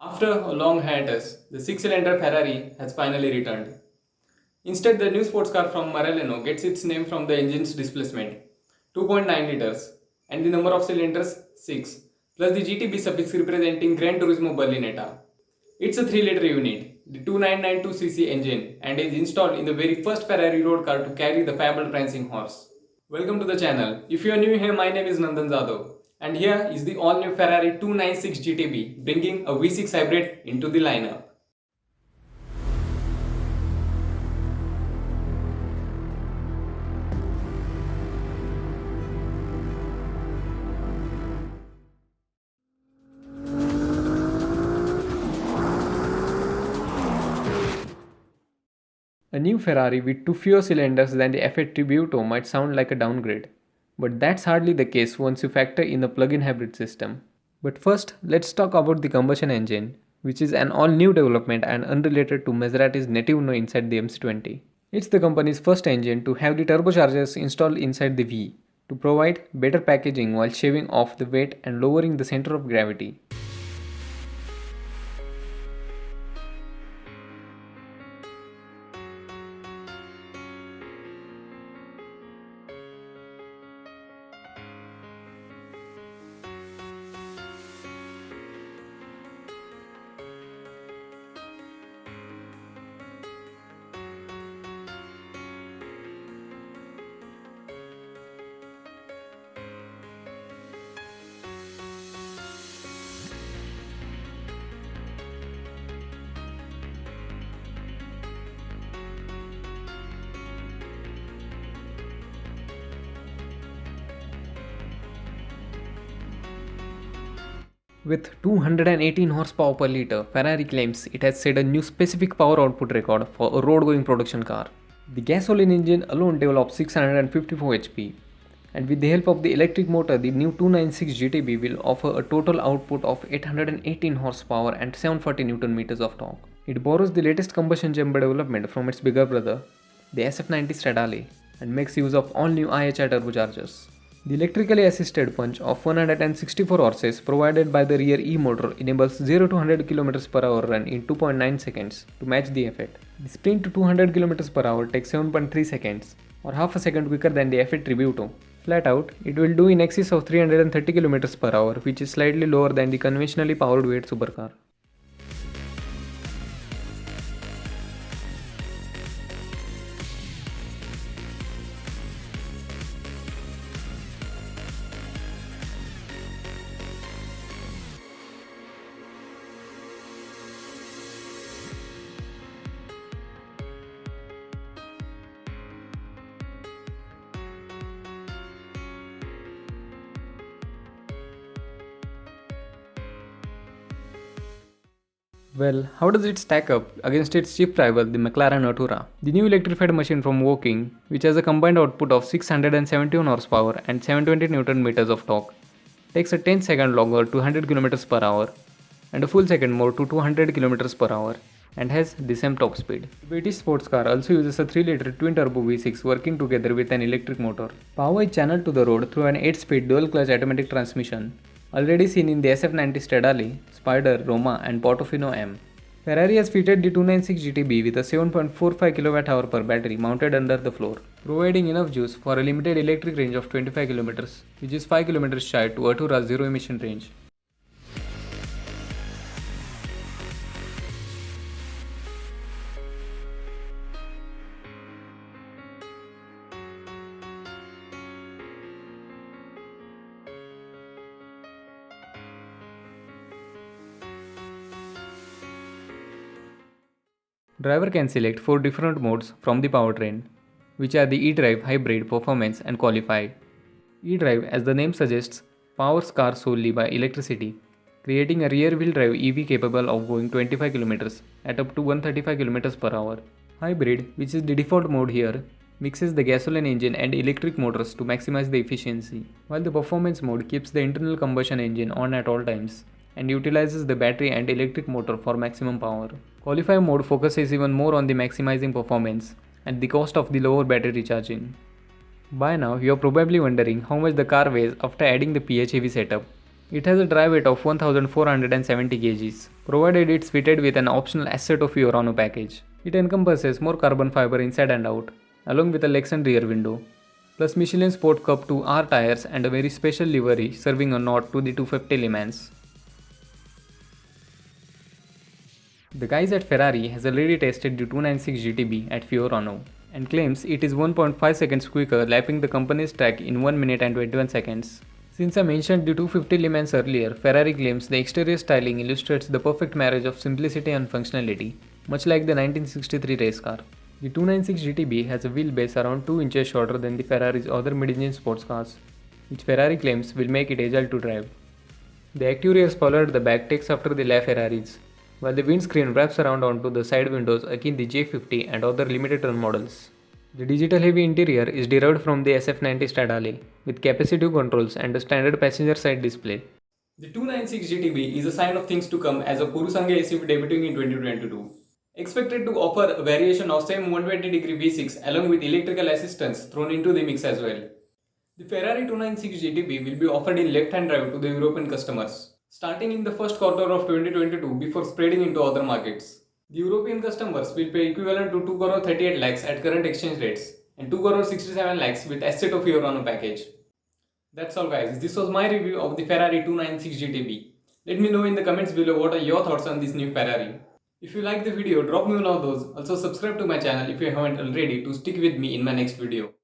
After a long hiatus, the six-cylinder Ferrari has finally returned. Instead, the new sports car from Maranello gets its name from the engine's displacement, 2.9 liters, and the number of cylinders, 6, plus the GTB suffix representing Gran Turismo Berlinetta. It's a 3-liter unit, the 2992cc engine, and is installed in the very first Ferrari road car to carry the fabled prancing horse. Welcome to the channel. If you are new here, my name is Nandan Zadav, and here is the all-new Ferrari 296 GTB, bringing a V6 hybrid into the lineup. A new Ferrari with two fewer cylinders than the F8 Tributo might sound like a downgrade, but that's hardly the case once you factor in the plug-in hybrid system. But first, let's talk about the combustion engine, which is an all-new development and unrelated to Maserati's native no inside the MC20. It's the company's first engine to have the turbochargers installed inside the V to provide better packaging while shaving off the weight and lowering the center of gravity. With 218 horsepower per liter, Ferrari claims it has set a new specific power output record for a road-going production car. The gasoline engine alone develops 654 HP, and with the help of the electric motor, the new 296 GTB will offer a total output of 818 horsepower and 740 Newton meters of torque. It borrows the latest combustion chamber development from its bigger brother, the SF90 Stradale, and makes use of all-new IHI turbochargers. The electrically assisted punch of 164 horses provided by the rear E-motor enables 0 to 100 km per hour run in 2.9 seconds to match the F8. The sprint to 200 km per hour takes 7.3 seconds, or half a second quicker than the F8 Tributo. Flat out, it will do in excess of 330 km per hour, which is slightly lower than the conventionally powered V8 supercar. Well, how does it stack up against its cheap rival, the McLaren Artura? The new electrified machine from Woking, which has a combined output of 671 horsepower and 720 Newton meters of torque, takes a 10-second longer to 100 km per hour and a full second more to 200 km per hour, and has the same top speed. The British sports car also uses a 3-liter twin-turbo V6 working together with an electric motor. Power is channeled to the road through an 8-speed dual-clutch automatic transmission, already seen in the SF90 Stradale, Spider, Roma and Portofino M. Ferrari has fitted the 296 GTB with a 7.45 kWh per battery mounted under the floor, providing enough juice for a limited electric range of 25 km, which is 5 km shy to Artura's zero-emission range. Driver can select 4 different modes from the powertrain, which are the eDrive, Hybrid, Performance and Qualify. eDrive, as the name suggests, powers cars solely by electricity, creating a rear-wheel drive EV capable of going 25 km at up to 135 km per hour. Hybrid, which is the default mode here, mixes the gasoline engine and electric motors to maximize the efficiency, while the Performance mode keeps the internal combustion engine on at all times and utilizes the battery and electric motor for maximum power. Qualify mode focuses even more on the maximizing performance at the cost of the lower battery charging. By now, you are probably wondering how much the car weighs after adding the PHEV setup. It has a dry weight of 1470 kgs, provided it's fitted with an optional Assetto Fiorano package. It encompasses more carbon fiber inside and out, along with a Lexan rear window, plus Michelin Sport Cup 2R tires and a very special livery serving a nod to the 250 Le Mans. The guys at Ferrari has already tested the 296 GTB at Fiorano and claims it is 1.5 seconds quicker, lapping the company's track in 1 minute and 21 seconds. Since I mentioned the 250 Le Mans earlier, Ferrari claims the exterior styling illustrates the perfect marriage of simplicity and functionality, much like the 1963 race car. The 296 GTB has a wheelbase around 2 inches shorter than the Ferrari's other mid-engine sports cars, which Ferrari claims will make it agile to drive. The active rear spoiler at the back takes after the LaFerraris, while the windscreen wraps around onto the side windows akin the J50 and other limited run models. The digital heavy interior is derived from the SF90 Stradale, with capacitive controls and a standard passenger side display. The 296 GTB is a sign of things to come as a Purosangue SUV debuting in 2022. Expected to offer a variation of same 120° V6 along with electrical assistance thrown into the mix as well. The Ferrari 296 GTB will be offered in left-hand drive to the European customers, starting in the first quarter of 2022 before spreading into other markets. The European customers will pay equivalent to 2 crore 38 lakhs at current exchange rates and 2 crore 67 lakhs with Assetto Fiorano package. That's all guys, this was my review of the Ferrari 296 GTB. Let me know in the comments below what are your thoughts on this new Ferrari. If you like the video, drop me one of those. Also subscribe to my channel if you haven't already to stick with me in my next video.